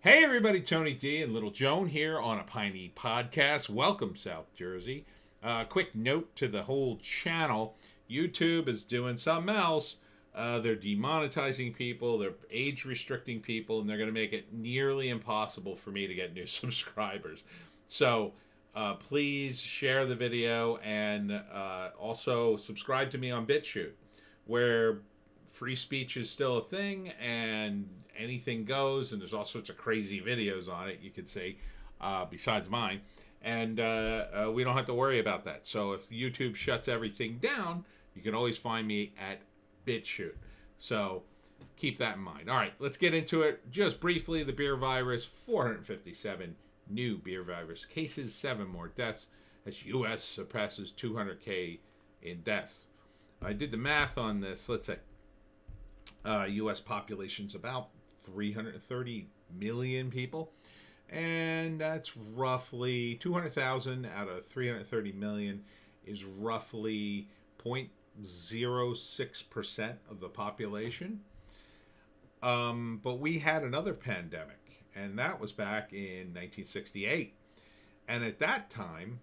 Hey everybody, Tony D and Little Joan here on a Piney podcast. Welcome, South Jersey. Quick note to the whole channel: YouTube is doing something else. They're demonetizing people, they're age restricting people, and they're going to make it nearly impossible for me to get new subscribers. So please share the video and also subscribe to me on BitChute, where free speech is still a thing and anything goes, and there's all sorts of crazy videos on it you could see besides mine, and we don't have to worry about that. So if YouTube shuts everything down, you can always find me at BitChute. So keep that in mind. All right, let's get into it. Just briefly, the beer virus: 457 new beer virus cases, 7 more deaths as U.S. surpasses 200K in deaths. I did the math on this. Let's say U.S. population's about 330 million people, and that's roughly 200,000 out of 330 million is roughly 0.06% of the population. But we had another pandemic, and that was back in 1968. And at that time,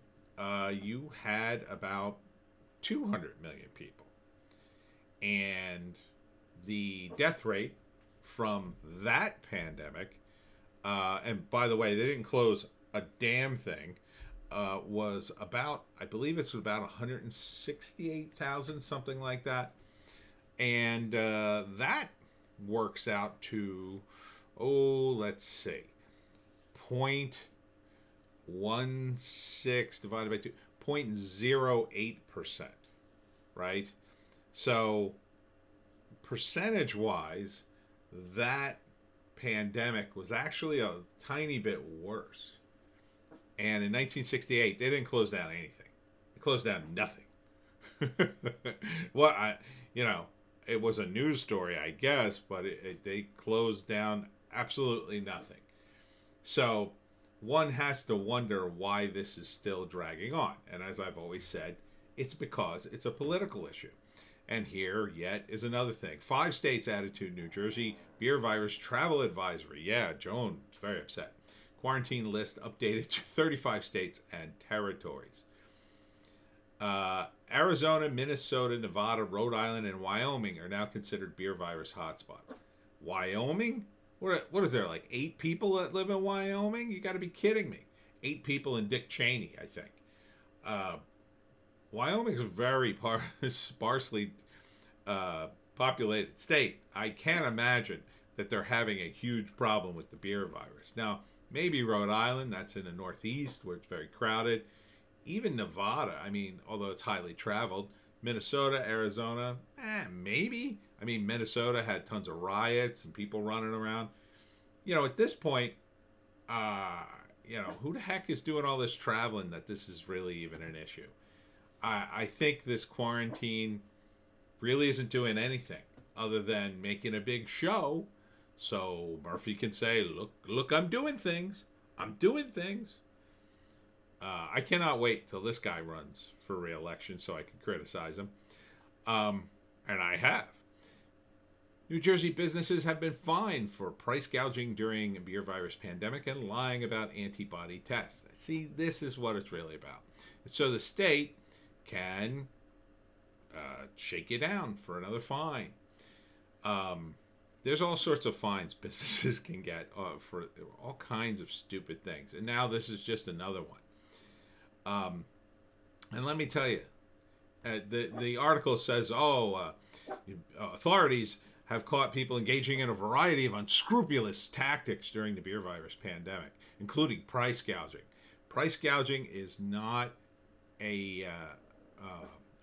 you had about 200 million people. And the death rate from that pandemic, and by the way, they didn't close a damn thing, was about, I believe it's about 168,000, something like that. And that works out to, let's see, 0.16 divided by 2, 0.08%, right? So percentage wise, that pandemic was actually a tiny bit worse. And in 1968, they didn't close down anything. They closed down nothing. It was a news story, I guess, but they closed down absolutely nothing. So one has to wonder why this is still dragging on. And as I've always said, it's because it's a political issue. And here, yet, is another thing. 5 states added to New Jersey beer virus travel advisory. Yeah, Joan is very upset. Quarantine list updated to 35 states and territories. Arizona, Minnesota, Nevada, Rhode Island, and Wyoming are now considered beer virus hotspots. Wyoming? What is there, like 8 people that live in Wyoming? You got to be kidding me. 8 people in Dick Cheney, I think. Wyoming's a very sparsely populated state. I can't imagine that they're having a huge problem with the beer virus. Now, maybe Rhode Island, that's in the Northeast where it's very crowded. Even Nevada, I mean, although it's highly traveled. Minnesota, Arizona, maybe. I mean, Minnesota had tons of riots and people running around. At this point, who the heck is doing all this traveling that this is really even an issue? I think this quarantine really isn't doing anything other than making a big show so Murphy can say, look, I'm doing things. I'm doing things. I cannot wait till this guy runs for re-election so I can criticize him. And I have. New Jersey businesses have been fined for price gouging during a beer virus pandemic and lying about antibody tests. See, this is what it's really about. So the state can shake you down for another fine. There's all sorts of fines businesses can get for all kinds of stupid things. And now this is just another one. And let me tell you, the article says, authorities have caught people engaging in a variety of unscrupulous tactics during the beer virus pandemic, including price gouging. Price gouging is not a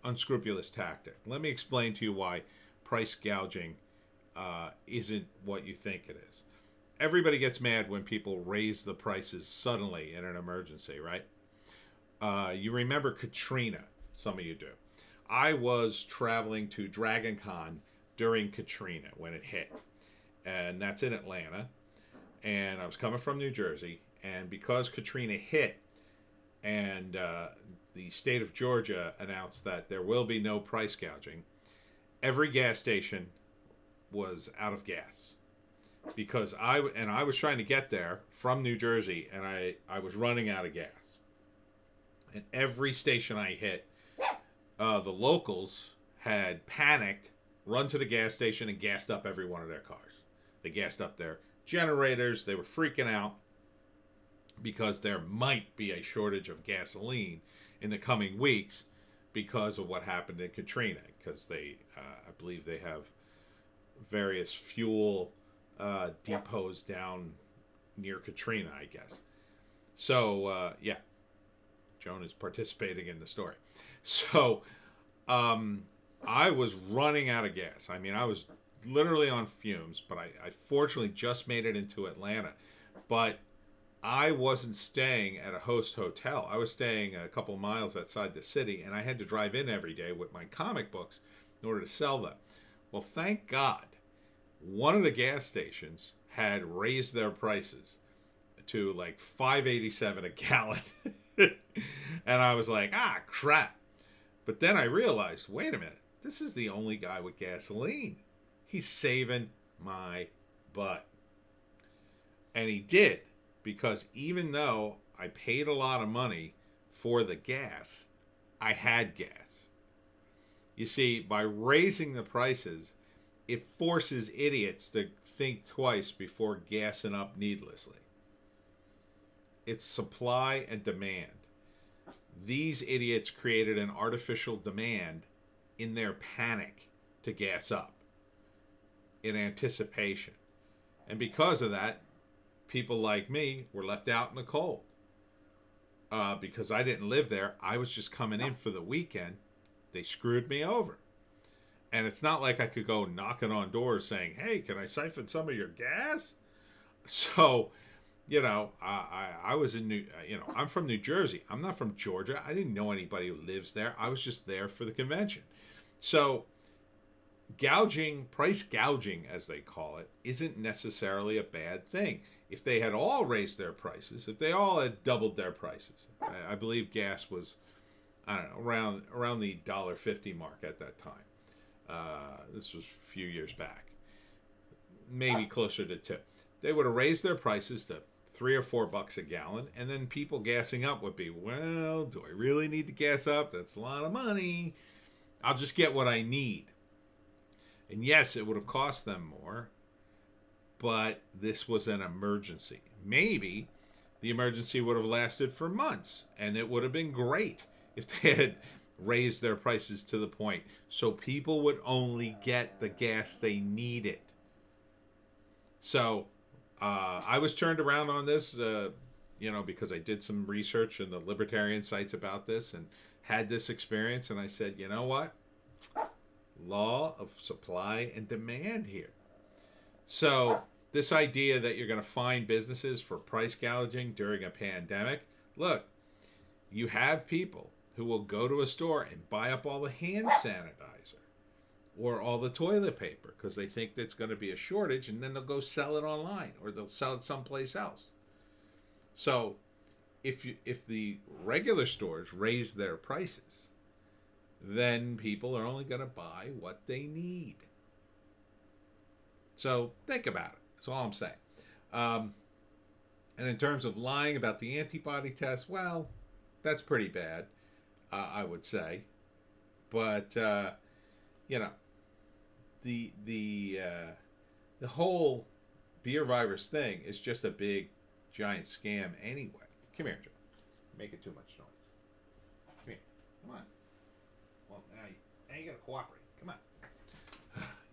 unscrupulous tactic. Let me explain to you why price gouging isn't what you think it is. Everybody gets mad when people raise the prices suddenly in an emergency, right? You remember Katrina. Some of you do. I was traveling to Dragon Con during Katrina when it hit. And that's in Atlanta. And I was coming from New Jersey. And because Katrina hit and the state of Georgia announced that there will be no price gouging, every gas station was out of gas. because I was trying to get there from New Jersey, and I was running out of gas. And every station I hit, the locals had panicked, run to the gas station, and gassed up every one of their cars. They gassed up their generators. They were freaking out because there might be a shortage of gasoline in the coming weeks because of what happened in Katrina. Because I believe they have various fuel depots down near Katrina, I guess. So, yeah, Joan is participating in the story. So, I was running out of gas. I mean, I was literally on fumes, but I fortunately just made it into Atlanta. But I wasn't staying at a host hotel. I was staying a couple miles outside the city, and I had to drive in every day with my comic books in order to sell them. Well, thank God, one of the gas stations had raised their prices to like $5.87 a gallon. And I was like, crap. But then I realized, wait a minute, this is the only guy with gasoline. He's saving my butt. And he did, because even though I paid a lot of money for the gas, I had gas. You see, by raising the prices, it forces idiots to think twice before gassing up needlessly. It's supply and demand. These idiots created an artificial demand in their panic to gas up in anticipation. And because of that, people like me were left out in the cold. Because I didn't live there. I was just coming in for the weekend. They screwed me over. And it's not like I could go knocking on doors saying, hey, can I siphon some of your gas? So, I was in I'm from New Jersey. I'm not from Georgia. I didn't know anybody who lives there. I was just there for the convention. So, price gouging, as they call it, isn't necessarily a bad thing. If they had all raised their prices, if they all had doubled their prices, I believe gas was, I don't know, around the $1.50 mark at that time. This was a few years back, maybe closer to $2. They would have raised their prices to $3 or $4 a gallon, and then people gassing up would be, well, do I really need to gas up? That's a lot of money. I'll just get what I need. And yes, it would have cost them more, but this was an emergency. Maybe the emergency would have lasted for months, and it would have been great if they had raised their prices to the point so people would only get the gas they needed. So I was turned around on this, because I did some research in the libertarian sites about this and had this experience, and I said, you know what? Law of supply and demand here. So this idea that you're going to fine businesses for price gouging during a pandemic, look, you have people who will go to a store and buy up all the hand sanitizer or all the toilet paper because they think there's going to be a shortage, and then they'll go sell it online or they'll sell it someplace else. So if the regular stores raise their prices, then people are only going to buy what they need. So think about it. That's all I'm saying. And in terms of lying about the antibody test, well, that's pretty bad, I would say. But the whole beer virus thing is just a big, giant scam anyway. Come here, Joe. You're making too much noise. Come here. Come on. Well, now you gotta cooperate. Come on.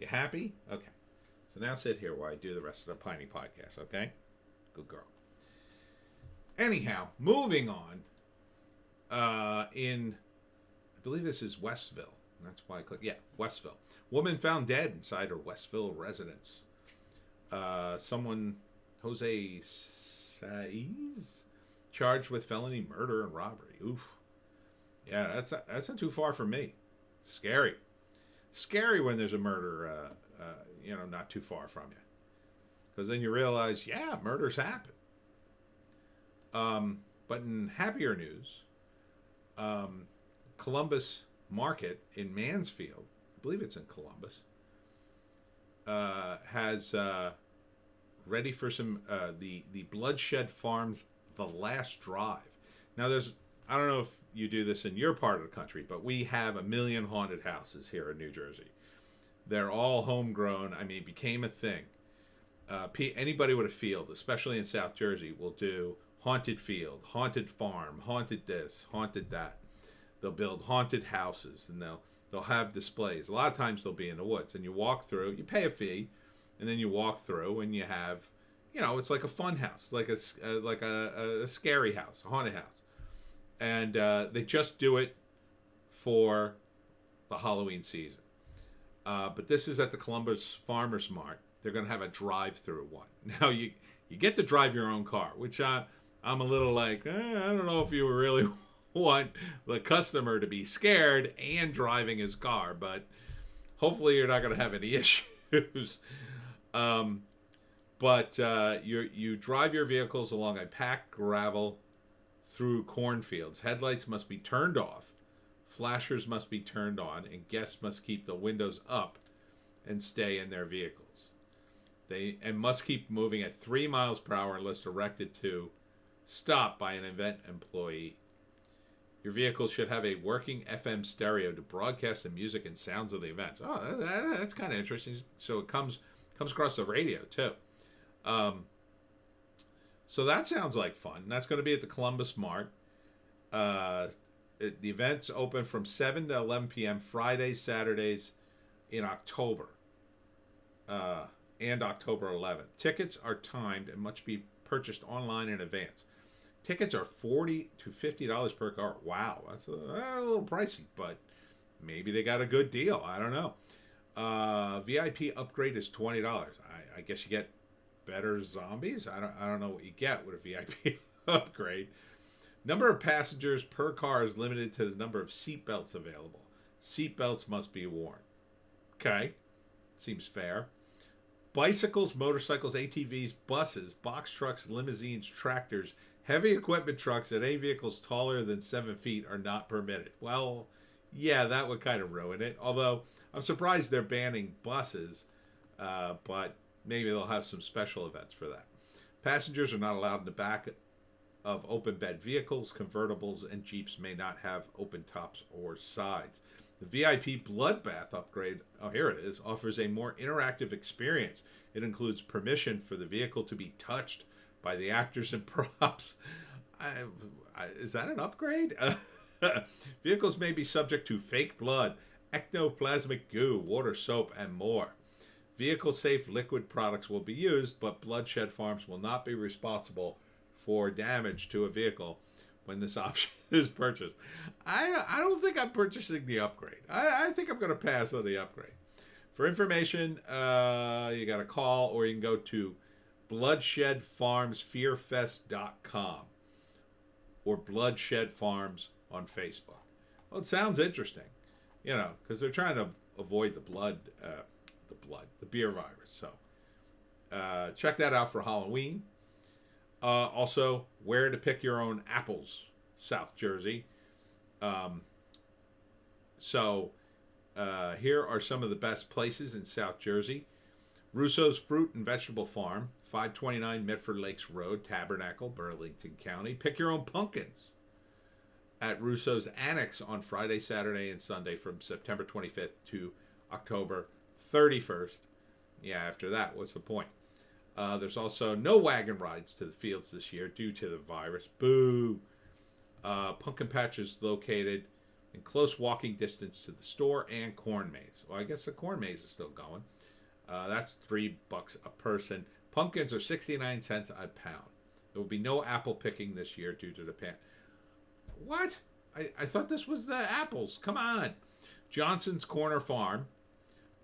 You happy? Okay. So now sit here while I do the rest of the Piney podcast, okay? Good girl. Anyhow, moving on. I believe this is Westville. That's why I clicked. Yeah, Westville. Woman found dead inside her Westville residence. Jose Saiz, charged with felony murder and robbery. Oof. Yeah, that's not too far from me. Scary. Scary when there's a murder, not too far from you. Because then you realize, yeah, murders happen. But in happier news, Columbus Market in Mansfield, I believe it's in Columbus, has ready for some the Bloodshed Farms The Last Drive. Now there's, I don't know if you do this in your part of the country, but we have a million haunted houses here in New Jersey. They're all homegrown. I mean, became a thing. Anybody with a field, especially in South Jersey, will do haunted field, haunted farm, haunted this, haunted that. They'll build haunted houses, and they'll have displays. A lot of times they'll be in the woods, and you walk through. You pay a fee, and then you walk through, and you have, it's like a fun house, like a scary house, a haunted house, and they just do it for the Halloween season. But this is at the Columbus Farmers Mart. They're going to have a drive-through one. Now you get to drive your own car, which I'm a little like, I don't know if you really want the customer to be scared and driving his car, but hopefully you're not going to have any issues. But you drive your vehicles along a packed gravel through cornfields. Headlights must be turned off, flashers must be turned on, and guests must keep the windows up and stay in their vehicles. They must keep moving at 3 miles per hour unless directed to stop by an event employee. Your vehicle should have a working FM stereo to broadcast the music and sounds of the event. Oh, that's kind of interesting. So it comes across the radio too. So that sounds like fun. That's going to be at the Columbus Mart. The event's open from 7 to 11 p.m. Fridays, Saturdays in October. And October 11th. Tickets are timed and must be purchased online in advance. Tickets are $40 to $50 per car. Wow, that's a little pricey, but maybe they got a good deal. I don't know. VIP upgrade is $20. I guess you get better zombies. I don't know what you get with a VIP upgrade. Number of passengers per car is limited to the number of seat belts available. Seat belts must be worn. Okay, seems fair. Bicycles, motorcycles, ATVs, buses, box trucks, limousines, tractors, heavy equipment trucks, and any vehicles taller than 7 feet are not permitted. Well, yeah, that would kind of ruin it. Although, I'm surprised they're banning buses, but maybe they'll have some special events for that. Passengers are not allowed in the back of open bed vehicles. Convertibles and Jeeps may not have open tops or sides. The VIP Bloodbath upgrade, oh, here it is, offers a more interactive experience. It includes permission for the vehicle to be touched by the actors and props. Is that an upgrade? Vehicles may be subject to fake blood, ectoplasmic goo, water, soap, and more. Vehicle-safe liquid products will be used, but Bloodshed Farms will not be responsible for damage to a vehicle when this option is purchased. I don't think I'm purchasing the upgrade. I think I'm going to pass on the upgrade. For information, you got to call, or you can go to bloodshedfarmsfearfest.com or Bloodshed Farms on Facebook. Well, it sounds interesting, because they're trying to avoid the beer virus. So check that out for Halloween. Also, where to pick your own apples, South Jersey. Here are some of the best places in South Jersey. Russo's Fruit and Vegetable Farm, 529 Medford Lakes Road, Tabernacle, Burlington County. Pick your own pumpkins at Russo's Annex on Friday, Saturday, and Sunday from September 25th to October 31st. Yeah, after that, what's the point? There's also no wagon rides to the fields this year due to the virus. Boo! Pumpkin patch is located in close walking distance to the store and corn maze. Well, I guess the corn maze is still going. That's $3 a person. Pumpkins are 69 cents a pound. There will be no apple picking this year due to the What? I thought this was the apples. Come on. Johnson's Corner Farm,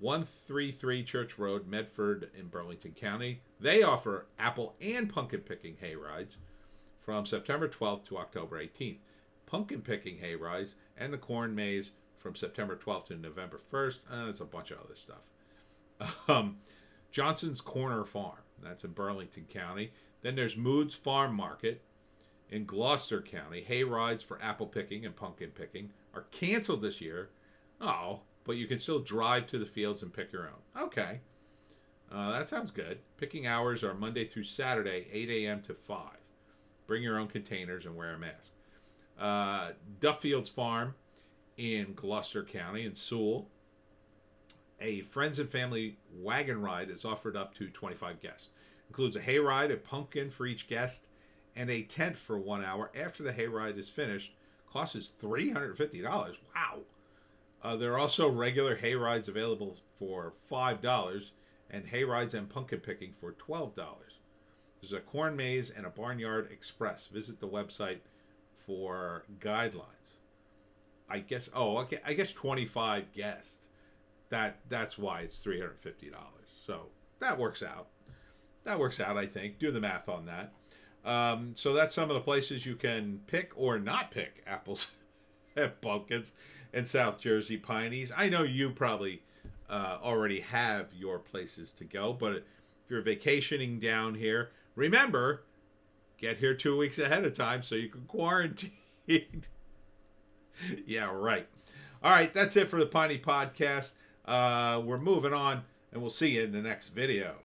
133 Church Road, Medford in Burlington County. They offer apple and pumpkin picking hay rides from September 12th to October 18th. Pumpkin picking hay rides and the corn maze from September 12th to November 1st. There's a bunch of other stuff. Johnson's Corner Farm. That's in Burlington County. Then there's Mood's Farm Market in Gloucester County. Hay rides for apple picking and pumpkin picking are canceled this year. Oh, but you can still drive to the fields and pick your own. Okay. That sounds good. Picking hours are Monday through Saturday, 8 a.m. to 5. Bring your own containers and wear a mask. Duffield's Farm in Gloucester County in Sewell. A friends and family wagon ride is offered up to 25 guests. Includes a hayride, a pumpkin for each guest, and a tent for 1 hour. After the hayride is finished, cost is $350. Wow. There are also regular hayrides available for $5, and hayrides and pumpkin picking for $12. There's a corn maze and a barnyard express. Visit the website for guidelines. I guess. Oh, okay. I guess 25 guests. That's why it's $350. So that works out. That works out. I think. Do the math on that. So that's some of the places you can pick or not pick apples and pumpkins in South Jersey Pineys. I know you probably already have your places to go, but if you're vacationing down here, remember, get here 2 weeks ahead of time so you can quarantine. Yeah, right. All right, that's it for the Piney Podcast. We're moving on, and we'll see you in the next video.